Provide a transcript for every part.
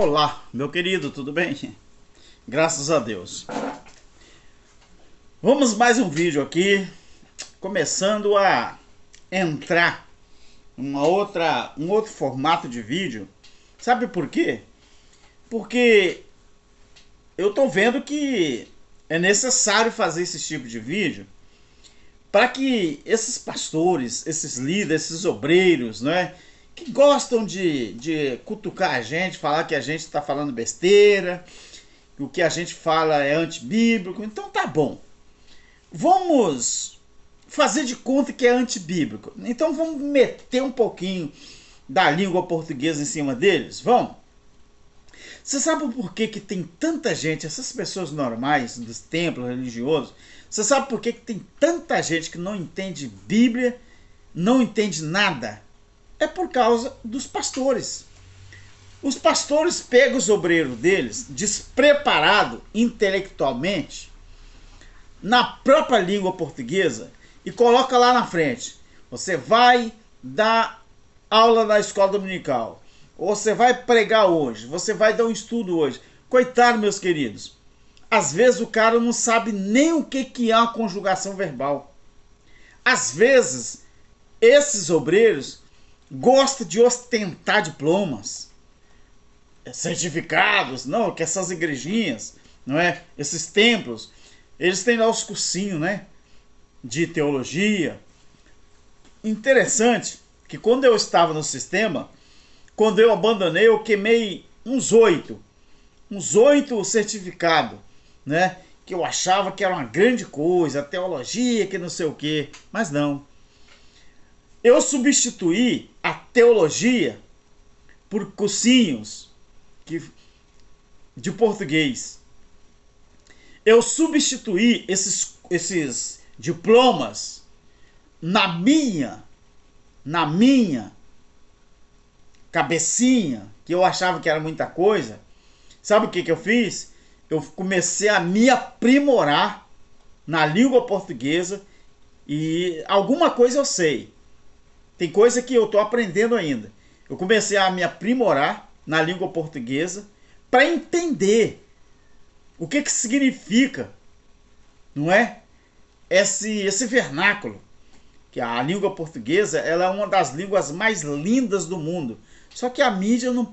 Olá, meu querido, tudo bem? Graças a Deus. Vamos mais um vídeo aqui, começando a entrar em um outro formato de vídeo. Sabe por quê? Porque eu tô vendo que é necessário fazer esse tipo de vídeo para que esses pastores, esses líderes, esses obreiros, né, que gostam de cutucar a gente, falar que a gente está falando besteira, que o que a gente fala é antibíblico. Então tá bom. Vamos fazer de conta que é antibíblico. Então vamos meter um pouquinho da língua portuguesa em cima deles? Vamos? Você sabe por que tem tanta gente, essas pessoas normais dos templos religiosos, você sabe por que tem tanta gente que não entende Bíblia, não entende nada? É por causa dos pastores. Os pastores pegam os obreiros deles, despreparado intelectualmente, na própria língua portuguesa, e coloca lá na frente. Você vai dar aula na escola dominical, ou você vai pregar hoje, você vai dar um estudo hoje. Coitado, meus queridos. Às vezes o cara não sabe nem o que é uma conjugação verbal. Às vezes, esses obreiros gostam de ostentar diplomas, certificados, não, que essas igrejinhas, não é? Esses templos, eles têm lá os cursinhos, né? De teologia. Interessante que quando eu estava no sistema, quando eu abandonei, eu queimei uns oito certificados, né? Que eu achava que era uma grande coisa, teologia, que não sei o quê, mas não. Eu substituí a teologia por cursinhos de português. Eu substituí esses diplomas na minha cabecinha, que eu achava que era muita coisa. Sabe o que eu fiz? Eu comecei a me aprimorar na língua portuguesa e alguma coisa eu sei. Tem coisa que eu estou aprendendo ainda. Eu comecei a me aprimorar na língua portuguesa para entender o que significa, não é? Esse vernáculo. Que a língua portuguesa, ela é uma das línguas mais lindas do mundo. Só que a mídia não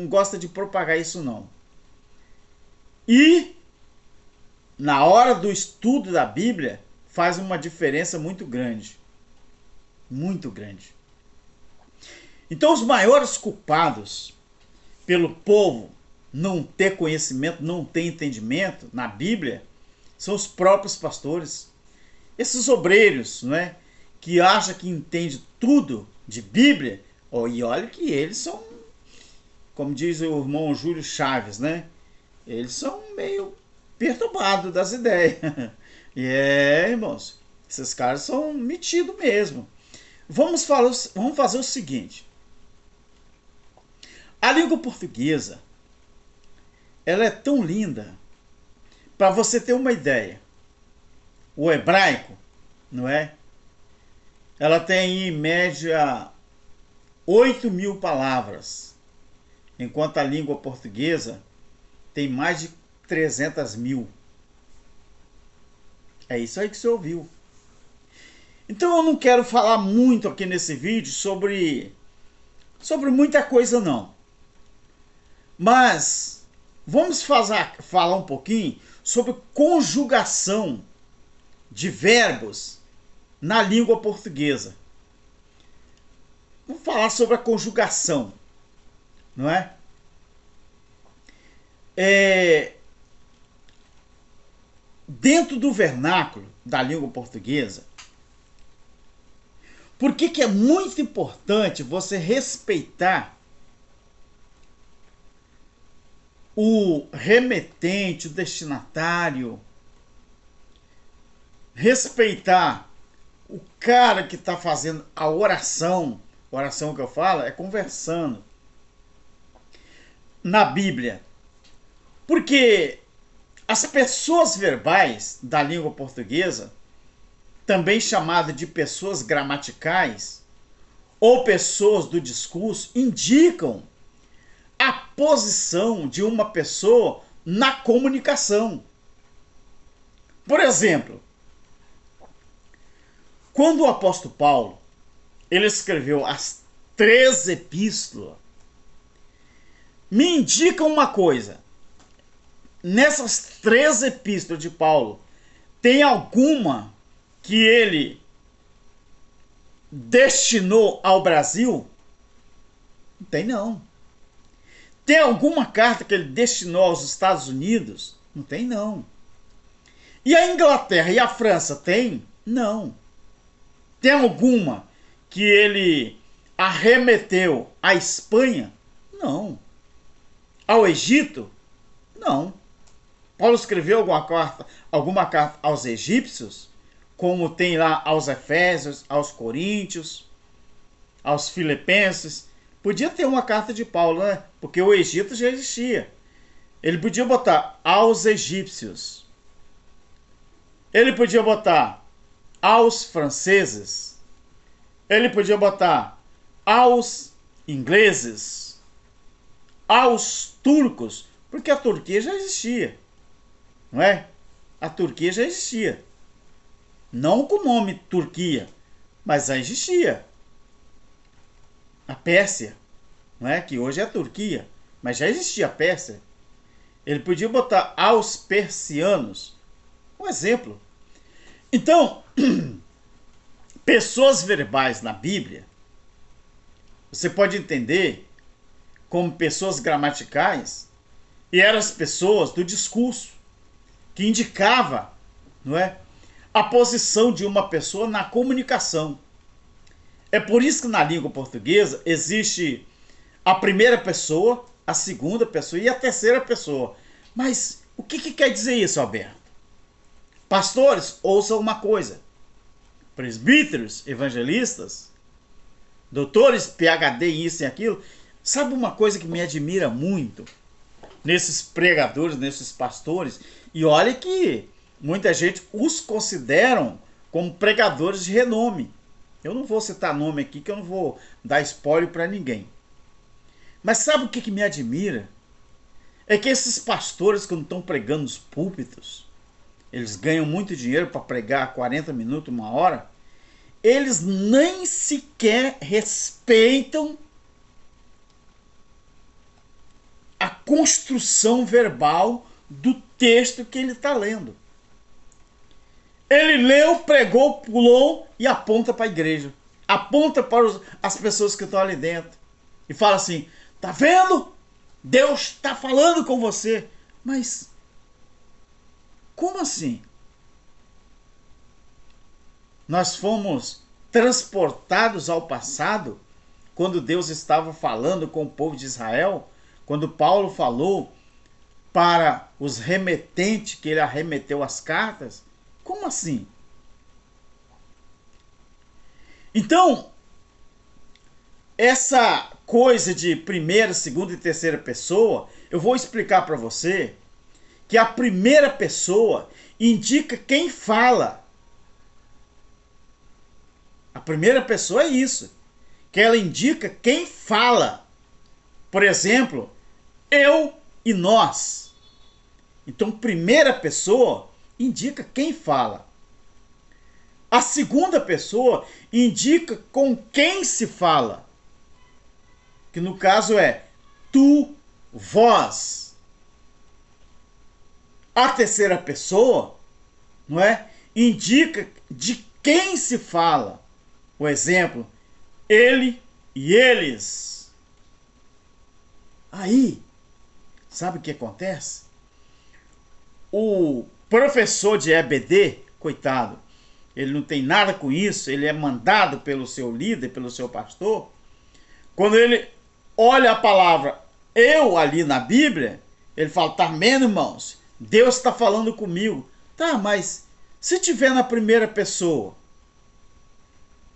gosta de propagar isso não. E na hora do estudo da Bíblia faz uma diferença muito grande. Muito grande. Então os maiores culpados pelo povo não ter conhecimento, não ter entendimento na Bíblia, são os próprios pastores. Esses obreiros, não é? Que acham que entende tudo de Bíblia, e olha que eles são, como diz o irmão Júlio Chaves, né? Eles são meio perturbados das ideias. E irmãos, esses caras são metidos mesmo. Vamos fazer o seguinte. A língua portuguesa, ela é tão linda. Para você ter uma ideia, o hebraico, não é? Ela tem em média 8.000 palavras, enquanto a língua portuguesa tem mais de 300.000. É isso aí que você ouviu. Então eu não quero falar muito aqui nesse vídeo sobre muita coisa não. Mas vamos falar um pouquinho sobre conjugação de verbos na língua portuguesa. Vamos falar sobre a conjugação, não é? Dentro do vernáculo da língua portuguesa, por que é muito importante você respeitar o remetente, o destinatário, respeitar o cara que está fazendo a oração que eu falo é conversando na Bíblia. Porque as pessoas verbais da língua portuguesa, também chamada de pessoas gramaticais ou pessoas do discurso, indicam a posição de uma pessoa na comunicação. Por exemplo, quando o apóstolo Paulo ele escreveu as 3 epístolas, me indica uma coisa. Nessas 3 epístolas de Paulo, tem alguma que ele destinou ao Brasil? Não tem, não. Tem alguma carta que ele destinou aos Estados Unidos? Não tem, não. E a Inglaterra e a França tem? Não. Tem alguma que ele arremeteu à Espanha? Não. Ao Egito? Não. Paulo escreveu alguma carta aos egípcios, como tem lá aos Efésios, aos Coríntios, aos Filipenses. Podia ter uma carta de Paulo, né? Porque o Egito já existia. Ele podia botar aos egípcios. Ele podia botar aos franceses. Ele podia botar aos ingleses. Aos turcos. Porque a Turquia já existia. Não é? A Turquia já existia. Não com o nome Turquia, mas já existia. A Pérsia, não é? Que hoje é a Turquia, mas já existia a Pérsia. Ele podia botar aos persianos. Um exemplo. Então, pessoas verbais na Bíblia, você pode entender como pessoas gramaticais, e eram as pessoas do discurso, que indicava, não é, a posição de uma pessoa na comunicação. É por isso que na língua portuguesa existe a primeira pessoa, a segunda pessoa e a terceira pessoa. Mas o que quer dizer isso, Alberto? Pastores, ouçam uma coisa. Presbíteros, evangelistas, doutores, PhD, isso e aquilo. Sabe uma coisa que me admira muito nesses pregadores, nesses pastores? E olha que muita gente os consideram como pregadores de renome. Eu não vou citar nome aqui, que eu não vou dar spoiler para ninguém. Mas sabe o que me admira? É que esses pastores, quando estão pregando nos púlpitos, eles ganham muito dinheiro para pregar 40 minutos, 1 hora, eles nem sequer respeitam a construção verbal do texto que ele está lendo. Ele leu, pregou, pulou e aponta para a igreja. Aponta para as pessoas que estão ali dentro. E fala assim, tá vendo? Deus está falando com você. Mas, como assim? Nós fomos transportados ao passado, quando Deus estava falando com o povo de Israel, quando Paulo falou para os remetentes que ele arremeteu as cartas. Como assim? Então, essa coisa de primeira, segunda e terceira pessoa, eu vou explicar para você que a primeira pessoa indica quem fala. A primeira pessoa é isso, que ela indica quem fala. Por exemplo, eu e nós. Então, primeira pessoa indica quem fala. A segunda pessoa indica com quem se fala. Que no caso é tu, vós. A terceira pessoa, não é? Indica de quem se fala. O exemplo, ele e eles. Aí, sabe o que acontece? O professor de EBD, coitado, ele não tem nada com isso, ele é mandado pelo seu líder, pelo seu pastor. Quando ele olha a palavra eu ali na Bíblia, ele fala, tá vendo, irmãos? Deus está falando comigo. Tá, mas se tiver na primeira pessoa,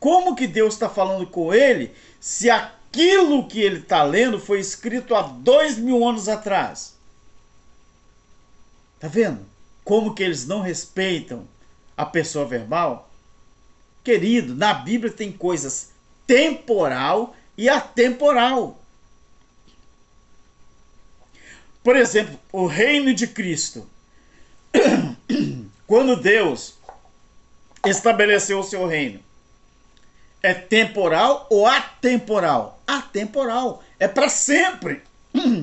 como que Deus está falando com ele se aquilo que ele está lendo foi escrito há 2000 anos atrás? Tá vendo? Como que eles não respeitam a pessoa verbal? Querido, na Bíblia tem coisas temporal e atemporal. Por exemplo, o reino de Cristo. Quando Deus estabeleceu o seu reino, é temporal ou atemporal? Atemporal. É para sempre.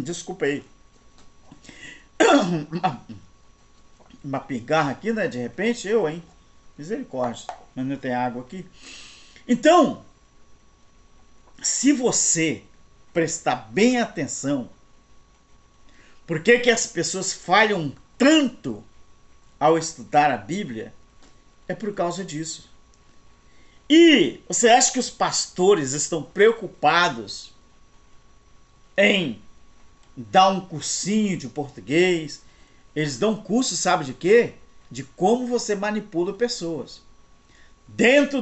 Desculpa aí. Uma pigarra aqui, né? De repente, hein? Misericórdia. Mas não tem água aqui. Então, se você prestar bem atenção, por que que as pessoas falham tanto ao estudar a Bíblia? É por causa disso. E você acha que os pastores estão preocupados em dar um cursinho de português? Eles dão curso, sabe de quê? De como você manipula pessoas. Dentro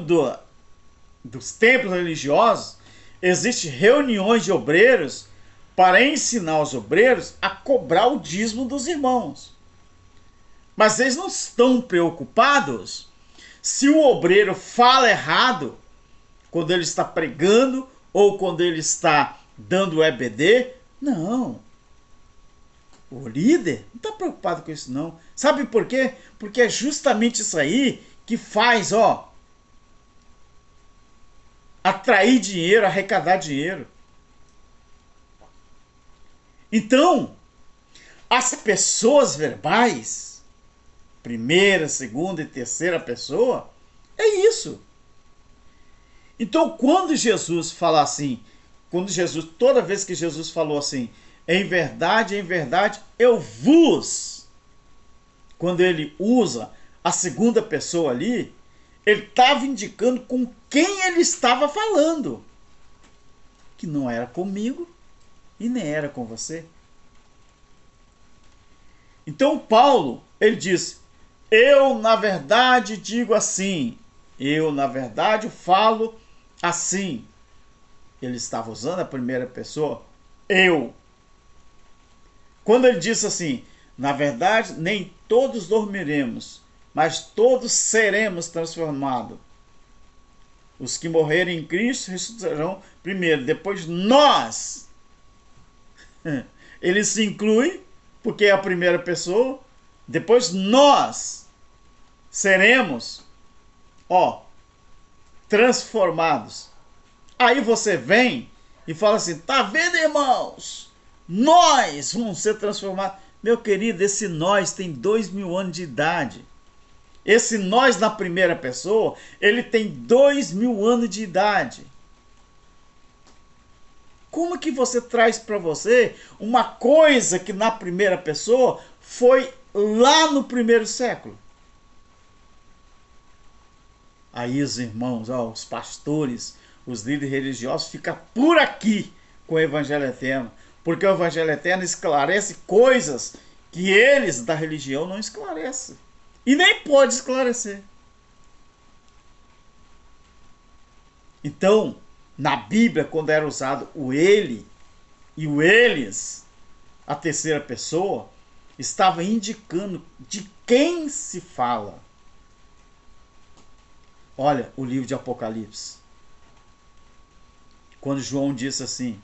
dos templos religiosos, existem reuniões de obreiros para ensinar os obreiros a cobrar o dízimo dos irmãos. Mas eles não estão preocupados se o obreiro fala errado quando ele está pregando ou quando ele está dando EBD. Não. O líder não está preocupado com isso não. Sabe por quê? Porque é justamente isso aí que faz, atrair dinheiro, arrecadar dinheiro. Então, as pessoas verbais, primeira, segunda e terceira pessoa, é isso. Então, quando Jesus fala assim, toda vez que Jesus falou assim, em verdade, eu vos, quando ele usa a segunda pessoa ali, ele estava indicando com quem ele estava falando, que não era comigo e nem era com você. Então Paulo, ele diz, eu na verdade digo assim, eu na verdade falo assim. Ele estava usando a primeira pessoa, eu. Quando ele disse assim, na verdade nem todos dormiremos, mas todos seremos transformados. Os que morrerem em Cristo ressuscitarão primeiro, depois nós. Ele se inclui, porque é a primeira pessoa, depois nós seremos, transformados. Aí você vem e fala assim, tá vendo, irmãos? Nós vamos ser transformados. Meu querido, esse nós tem 2000 anos de idade. Esse nós na primeira pessoa, ele tem 2000 anos de idade. Como que você traz para você uma coisa que na primeira pessoa foi lá no primeiro século? Aí os irmãos, os pastores, os líderes religiosos ficam por aqui com o Evangelho Eterno. Porque o Evangelho Eterno esclarece coisas que eles da religião não esclarecem. E nem pode esclarecer. Então, na Bíblia, quando era usado o ele e o eles, a terceira pessoa, estava indicando de quem se fala. Olha o livro de Apocalipse. Quando João disse assim,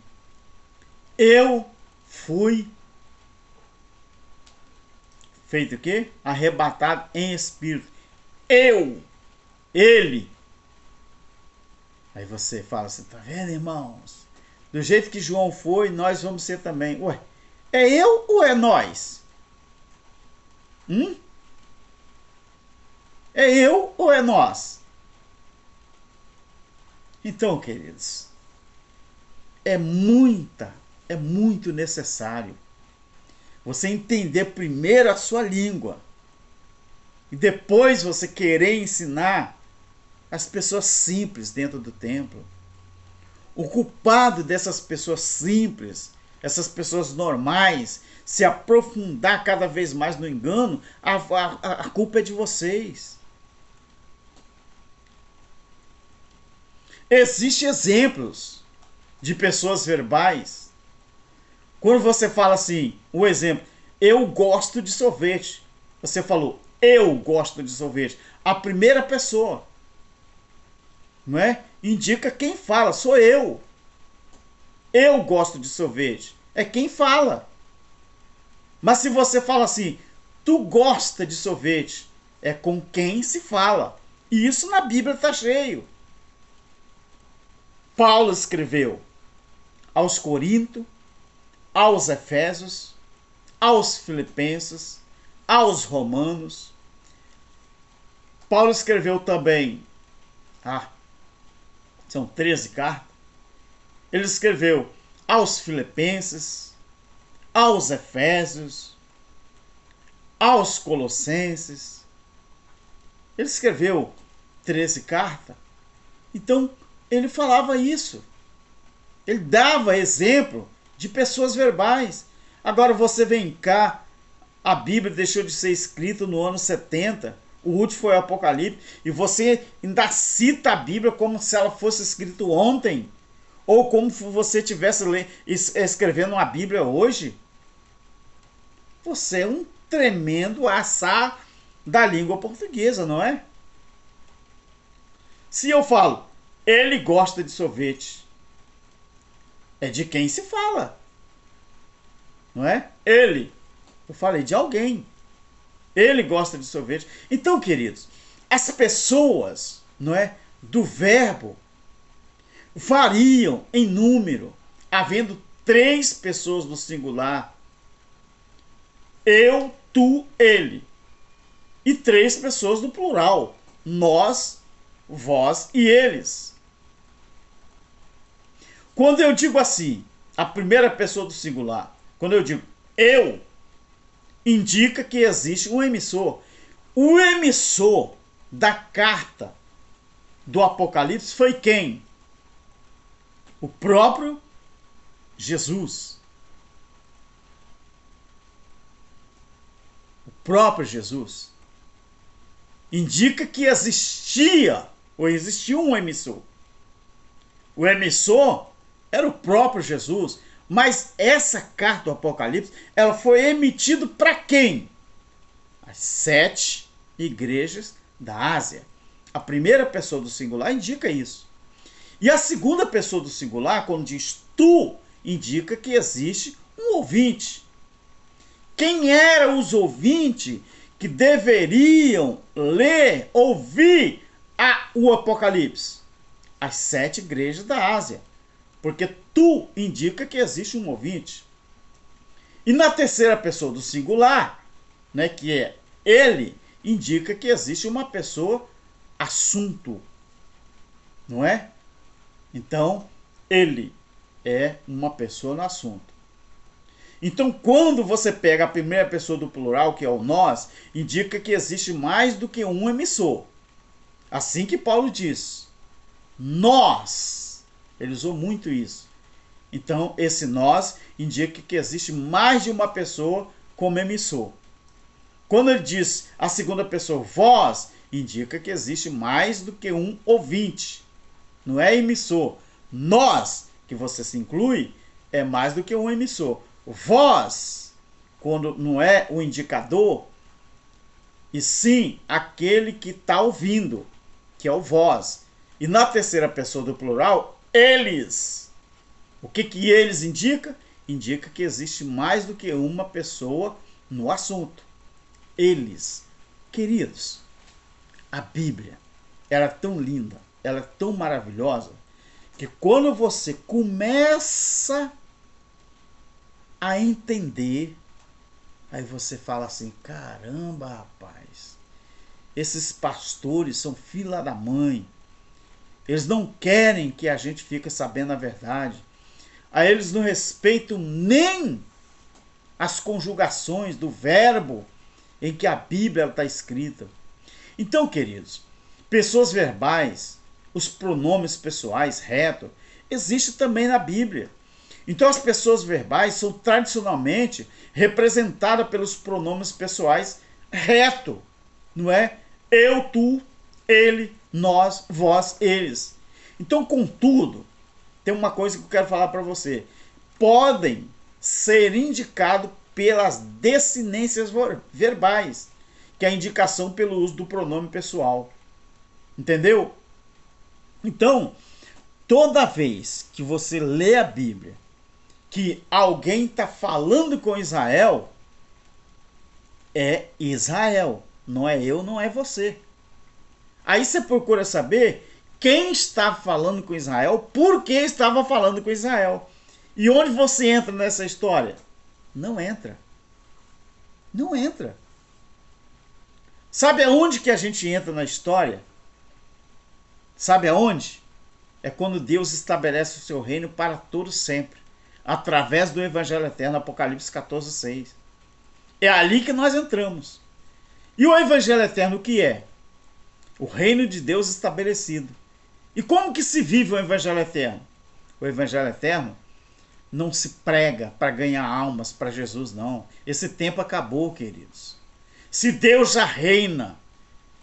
eu fui feito o quê? Arrebatado em espírito. Ele. Aí você fala assim, tá vendo, irmãos? Do jeito que João foi, nós vamos ser também. Ué, é eu ou é nós? É eu ou é nós? Então, queridos, é muito necessário você entender primeiro a sua língua e depois você querer ensinar as pessoas simples dentro do templo. O culpado dessas pessoas simples, essas pessoas normais, se aprofundar cada vez mais no engano, a culpa é de vocês. Existem exemplos de pessoas verbais. Quando você fala assim, o exemplo, eu gosto de sorvete. Você falou, eu gosto de sorvete. A primeira pessoa, não é? Indica quem fala, sou eu. Eu gosto de sorvete. É quem fala. Mas se você fala assim, tu gosta de sorvete, é com quem se fala. E isso na Bíblia está cheio. Paulo escreveu aos Coríntios, aos Efésios, aos Filipenses, aos Romanos. Paulo escreveu também, são 13 cartas. Ele escreveu aos Filipenses, aos Efésios, aos Colossenses. Ele escreveu 13 cartas. Então, ele falava isso. Ele dava exemplo de pessoas verbais. Agora você vem cá, a Bíblia deixou de ser escrita no ano 70, o último foi o Apocalipse, e você ainda cita a Bíblia como se ela fosse escrita ontem, ou como se você estivesse escrevendo uma Bíblia hoje. Você é um tremendo assar da língua portuguesa, não é? Se eu falo, ele gosta de sorvete, é de quem se fala, não é? Ele, eu falei de alguém. Ele gosta de sorvete. Então, queridos, as pessoas, não é, do verbo variam em número, havendo 3 pessoas no singular. Eu, tu, ele. E 3 pessoas no plural. Nós, vós e eles. Quando eu digo assim, a primeira pessoa do singular, quando eu digo eu, indica que existe um emissor. O emissor da carta do Apocalipse foi quem? O próprio Jesus. O próprio Jesus. Indica que existia, ou existiu um emissor. O emissor era o próprio Jesus. Mas essa carta do Apocalipse, ela foi emitida para quem? As 7 igrejas da Ásia. A primeira pessoa do singular indica isso. E a segunda pessoa do singular, quando diz tu, indica que existe um ouvinte. Quem eram os ouvintes que deveriam ler, ouvir o Apocalipse? As 7 igrejas da Ásia. Porque tu indica que existe um ouvinte. E na terceira pessoa do singular, né, que é ele, indica que existe uma pessoa assunto. Não é? Então, ele é uma pessoa no assunto. Então, quando você pega a primeira pessoa do plural, que é o nós, indica que existe mais do que um emissor. Assim que Paulo diz. Nós. Ele usou muito isso. Então, esse nós indica que existe mais de uma pessoa como emissor. Quando ele diz a segunda pessoa, vós, indica que existe mais do que um ouvinte. Não é emissor. Nós, que você se inclui, é mais do que um emissor. Vós, quando não é o indicador, e sim aquele que está ouvindo, que é o vós. E na terceira pessoa do plural, eles. O que eles indica? Indica que existe mais do que uma pessoa no assunto. Eles. Queridos, a Bíblia, ela é tão linda, ela é tão maravilhosa, que quando você começa a entender, aí você fala assim, caramba, rapaz, esses pastores são filha da mãe. Eles não querem que a gente fique sabendo a verdade. Aí eles não respeitam nem as conjugações do verbo em que a Bíblia está escrita. Então, queridos, pessoas verbais, os pronomes pessoais reto, existe também na Bíblia. Então, as pessoas verbais são tradicionalmente representadas pelos pronomes pessoais reto, não é? Eu, tu, ele, nós, vós, eles. Então, contudo, tem uma coisa que eu quero falar para você. Podem ser indicados pelas desinências verbais, que é a indicação pelo uso do pronome pessoal. Entendeu? Então, toda vez que você lê a Bíblia, que alguém está falando com Israel, é Israel. Não é eu, não é você. Aí você procura saber quem está falando com Israel, por que estava falando com Israel. E onde você entra nessa história? Não entra. Não entra. Sabe aonde que a gente entra na história? Sabe aonde? É quando Deus estabelece o seu reino para todo sempre, através do Evangelho Eterno, Apocalipse 14:6. É ali que nós entramos. E o Evangelho Eterno o que é? O reino de Deus estabelecido. E como que se vive o Evangelho Eterno? O Evangelho Eterno não se prega para ganhar almas para Jesus, não. Esse tempo acabou, queridos. Se Deus já reina,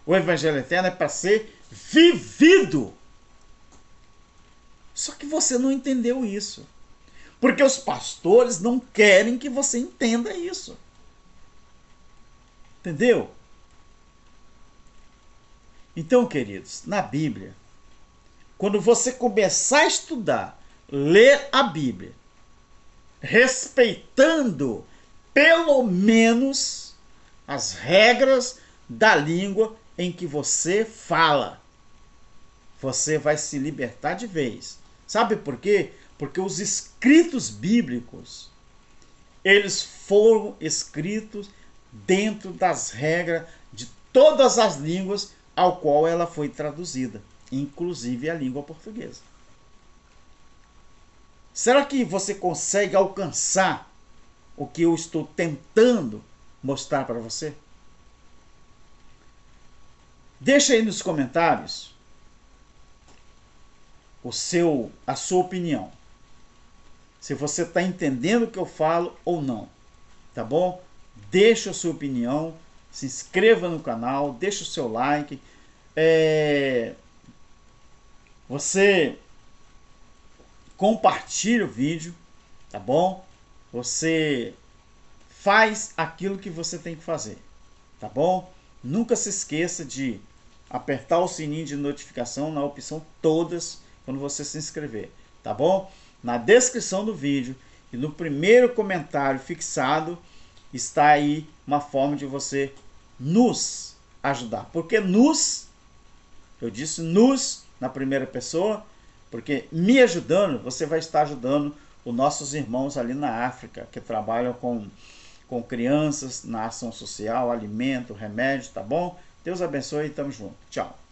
o Evangelho Eterno é para ser vivido. Só que você não entendeu isso. Porque os pastores não querem que você entenda isso. Entendeu? Então, queridos, na Bíblia, quando você começar a estudar, ler a Bíblia, respeitando pelo menos as regras da língua em que você fala, você vai se libertar de vez. Sabe por quê? Porque os escritos bíblicos, eles foram escritos dentro das regras de todas as línguas ao qual ela foi traduzida, inclusive a língua portuguesa. Será que você consegue alcançar o que eu estou tentando mostrar para você? Deixa aí nos comentários a sua opinião. Se você está entendendo o que eu falo ou não, tá bom? Deixa a sua opinião, se inscreva no canal, deixa o seu like. Você compartilha o vídeo, tá bom? Você faz aquilo que você tem que fazer, tá bom? Nunca se esqueça de apertar o sininho de notificação na opção todas quando você se inscrever, tá bom? Na descrição do vídeo e no primeiro comentário fixado está aí uma forma de você nos ajudar. Porque nos, eu disse nos na primeira pessoa, porque me ajudando, você vai estar ajudando os nossos irmãos ali na África, que trabalham com crianças na ação social, alimento, remédio, tá bom? Deus abençoe e tamo junto. Tchau.